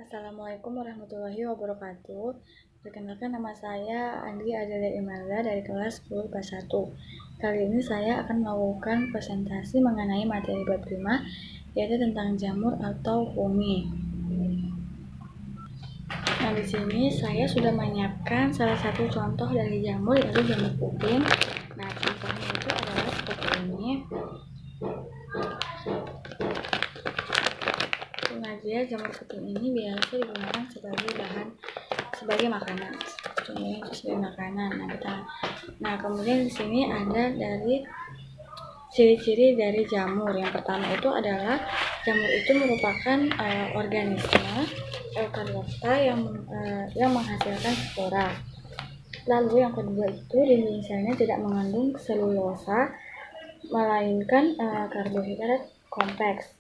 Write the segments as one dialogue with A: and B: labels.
A: Assalamualaikum warahmatullahi wabarakatuh. Perkenalkan, nama saya Andi Adelia Imelda dari kelas 10 IPA 1. Kali ini saya akan melakukan presentasi mengenai materi bab 5, yaitu tentang jamur atau fungi. Nah, di sini saya sudah menyiapkan salah satu contoh dari jamur, yaitu jamur kuping. Nah, contohnya itu adalah seperti ini. Sengaja jamur kuping ini biasa digunakan sebagai makanan. Contohnya itu sebagai makanan. Nah, kemudian di sini ada dari ciri-ciri dari jamur. Yang pertama itu adalah jamur itu merupakan organisme eukariota yang menghasilkan spora. Lalu yang kedua itu dinding selnya tidak mengandung selulosa, melainkan karbohidrat kompleks.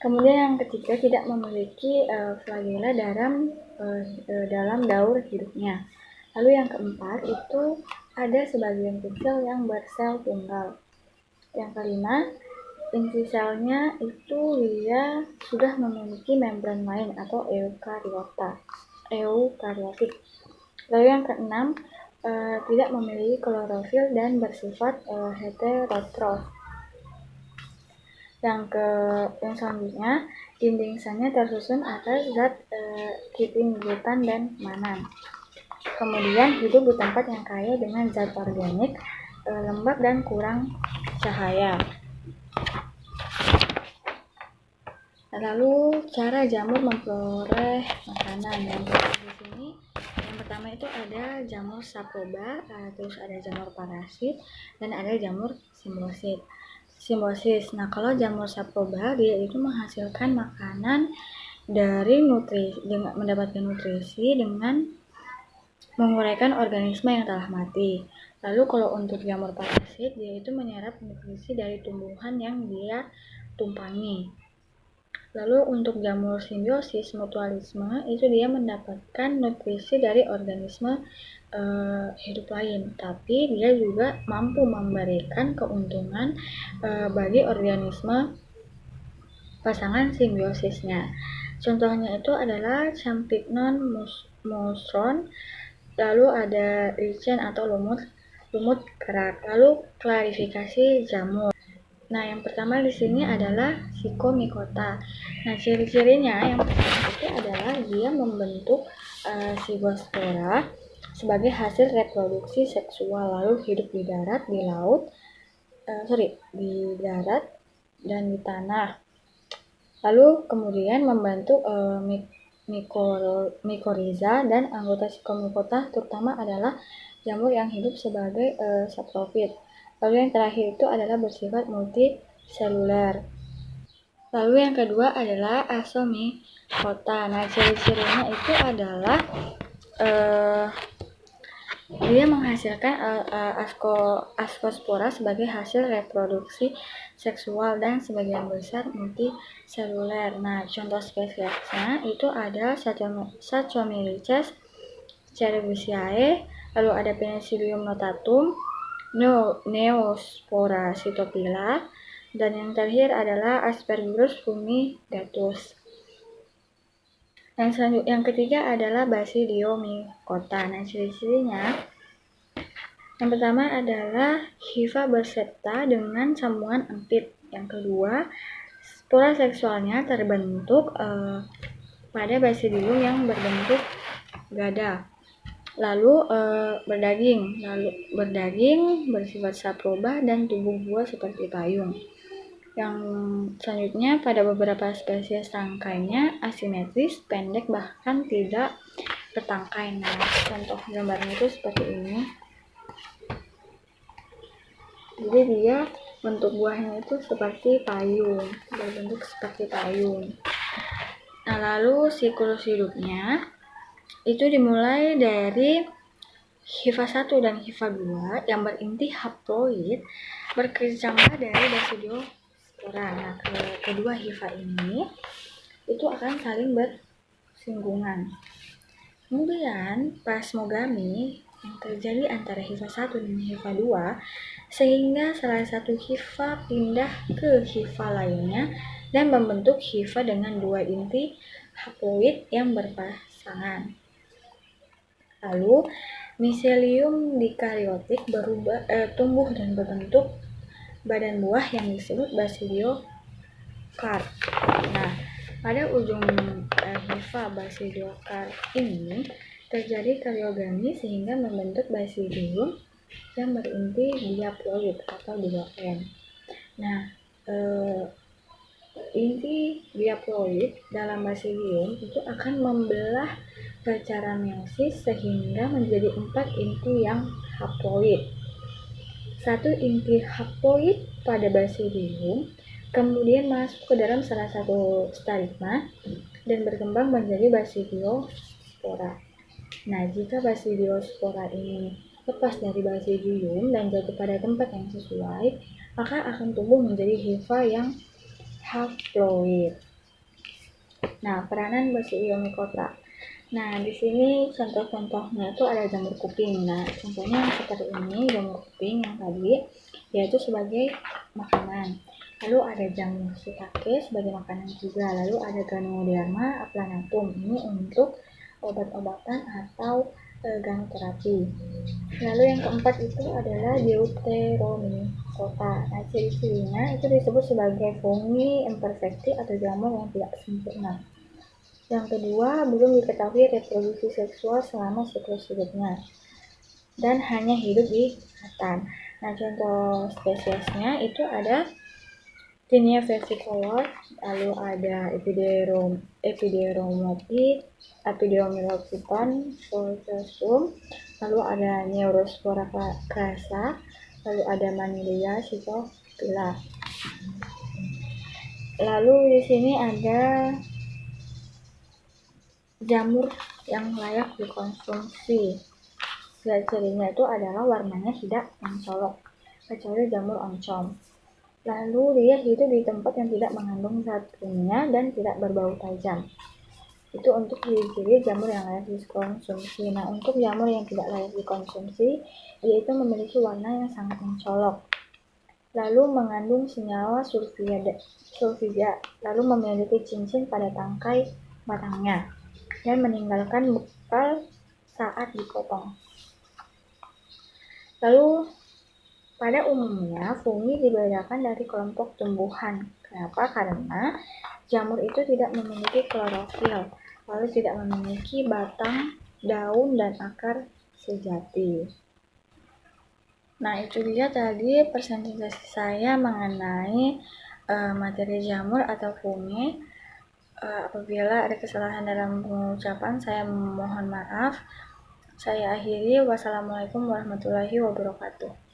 A: Kemudian yang ketiga, tidak memiliki flagela dalam daur hidupnya. Lalu yang keempat itu ada sebagian kecil yang bersel tunggal. Yang kelima, inti selnya itu dia sudah memiliki membran lain atau eukariotik. Lalu yang keenam, tidak memiliki klorofil dan bersifat heterotrof. Yang selanjutnya, dinding selnya tersusun atas zat kitin, glutan, dan manan. Kemudian hidup di tempat yang kaya dengan zat organik, lembab, dan kurang cahaya. Lalu cara jamur memperoleh makanan. Yang di sini yang pertama itu ada jamur saproba, terus ada jamur parasit, dan ada jamur simbiosis. Nah, kalau jamur saproba dia itu menghasilkan makanan dari dengan mendapatkan nutrisi dengan menguraikan organisme yang telah mati. Lalu kalau untuk jamur parasit dia itu menyerap nutrisi dari tumbuhan yang dia tumpangi. Lalu untuk jamur simbiosis mutualisme itu dia mendapatkan nutrisi dari organisme hidup lain, tapi dia juga mampu memberikan keuntungan bagi organisme pasangan simbiosisnya. Contohnya itu adalah Champignon musron, lalu ada lichen atau lumut kerak. Lalu klarifikasi jamur. Nah, yang pertama di sini adalah Pseudomycota. Nah, ciri-cirinya yang pertama itu adalah dia membentuk zygosfora sebagai hasil reproduksi seksual, lalu hidup di darat, di darat dan di tanah. Lalu kemudian membentuk mikoriza, dan anggota Pseudomycota terutama adalah jamur yang hidup sebagai saprofit. Lalu yang terakhir itu adalah bersifat multiseluler. Lalu yang kedua adalah Asomycota. Nah, ciri-cirinya itu adalah dia menghasilkan askospora sebagai hasil reproduksi seksual dan sebagian besar multiseluler. Nah, contoh spesiesnya itu ada Saccharomyces cerevisiae, lalu ada Penicillium notatum, Neospora cytophylla, dan yang terakhir adalah Aspergillus fumigatus. Yang ketiga adalah Basidiomycota. Nah, ciri-cirinya yang pertama adalah hifa bersepta dengan sambungan empit. Yang kedua, spora seksualnya terbentuk pada basidium yang berbentuk gada. Lalu berdaging, bersifat saproba, dan tubuh buah seperti payung. Yang selanjutnya, pada beberapa spesies tangkainya asimetris, pendek, bahkan tidak bertangkai. Nah, contoh gambarnya itu seperti ini. Jadi dia bentuk buahnya itu seperti payung, berbentuk seperti payung. Nah, lalu siklus hidupnya itu dimulai dari hifa 1 dan hifa 2 yang berinti haploid berkecambah dari Basidiomycota. Nah, kedua hifa ini itu akan saling bersinggungan. Kemudian plasmogami yang terjadi antara hifa 1 dan hifa 2 sehingga salah satu hifa pindah ke hifa lainnya dan membentuk hifa dengan dua inti haploid yang berpasangan. Lalu, miselium dikariotik tumbuh dan berbentuk badan buah yang disebut basidiokarp. Nah, pada ujung hifa basidiokarp ini terjadi kariogami sehingga membentuk basidium yang berinti diaploid atau 2N. Nah, inti diaploid dalam basidium itu akan membelah secara meiosis sehingga menjadi 4 inti yang haploid. Satu inti haploid pada basidium kemudian masuk ke dalam salah satu stigma dan berkembang menjadi basidiospora. Nah, jika basidiospora ini lepas dari basidium dan jatuh pada tempat yang sesuai, maka akan tumbuh menjadi hifa yang haploid. Nah, peranan Basidiomycota. Nah, di sini contoh-contohnya itu ada jamur kuping. Nah, contohnya yang seperti ini, jamur kuping yang tadi, yaitu sebagai makanan. Lalu ada jamur shiitake sebagai makanan juga. Lalu ada Ganoderma aplanatum. Ini untuk obat-obatan atau ganoterapi. Lalu yang keempat itu adalah Deuteromycota. Nah, ciri-cirinya itu disebut sebagai fungi imperfecti atau jamur yang tidak sempurna. Yang kedua, belum diketahui reproduksi seksual selama siklus hidupnya dan hanya hidup di hutan. Nah, contoh spesiesnya itu ada Tinea versicolor, lalu ada Epideromycton Fortescum, lalu ada Neurospora crassa, lalu ada Manilea cytophila. Lalu di sini ada jamur yang layak dikonsumsi. Cirinya itu adalah warnanya tidak mencolok, kecuali jamur oncom. Lalu dia hidup di tempat yang tidak mengandung zat kimia dan tidak berbau tajam. Itu untuk ciri-ciri jamur yang layak dikonsumsi. Nah, untuk jamur yang tidak layak dikonsumsi, yaitu memiliki warna yang sangat mencolok. Lalu mengandung senyawa sulfida, lalu memiliki cincin pada tangkai batangnya dan meninggalkan bekal saat dipotong. Lalu pada umumnya fungi dibedakan dari kelompok tumbuhan. Kenapa? Karena jamur itu tidak memiliki klorofil, lalu tidak memiliki batang, daun, dan akar sejati. Nah, itu dia tadi presentasi saya mengenai materi jamur atau fungi. Apabila ada kesalahan dalam pengucapan, saya mohon maaf. Saya akhiri. Wassalamualaikum warahmatullahi wabarakatuh.